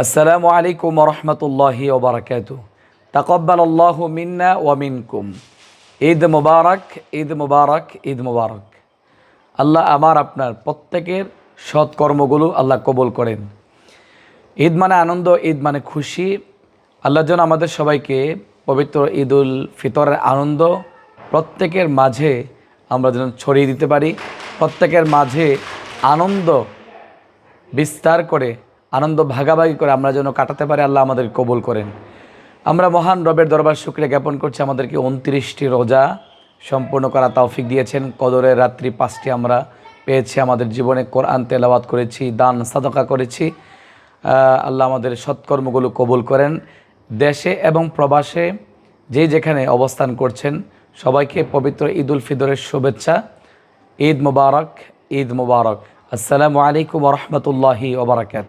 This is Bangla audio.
আসসালামু আলাইকুম রহমতুল্লাহি ওবরাকাতু। তাকাব্বালাল্লাহু মিন্না ওয়া মিনকুম। ঈদ মুবারক, ঈদ মুবারক, ঈদ মুবারক। আল্লাহ আমার আপনার প্রত্যেকের সৎকর্মগুলো আল্লাহ কবুল করেন। ঈদ মানে আনন্দ, ঈদ মানে খুশি। আল্লাহ যেন আমাদের সবাইকে পবিত্র ঈদ উল ফিতরের আনন্দ প্রত্যেকের মাঝে আমরা যেন ছড়িয়ে দিতে পারি, প্রত্যেকের মাঝে আনন্দ বিস্তার করে, আনন্দ ভাগাভাগি করে আমরা যেন কাটাতে পারি। আল্লাহ আমাদের কবুল করেন। আমরা মহান রবের দরবার শুকরিয়া জ্ঞাপন করছি, আমাদেরকে 29টি রোজা সম্পূর্ণ করা তৌফিক দিয়েছেন। কদরের রাত্রি 5টি আমরা পেয়েছি, আমাদের জীবনে কোরআন তেলাওয়াত করেছি, দান সাদকা করেছি। আল্লাহ আমাদের সৎকর্মগুলো কবুল করেন। দেশে এবং প্রবাসে যে যেখানে অবস্থান করছেন সবাইকে পবিত্র ঈদ উল ফিতরের শুভেচ্ছা। ঈদ মুবারক, ঈদ মুবারক। আসসালামু আলাইকুম রহমতুল্লাহি ওবরাকাতুহু।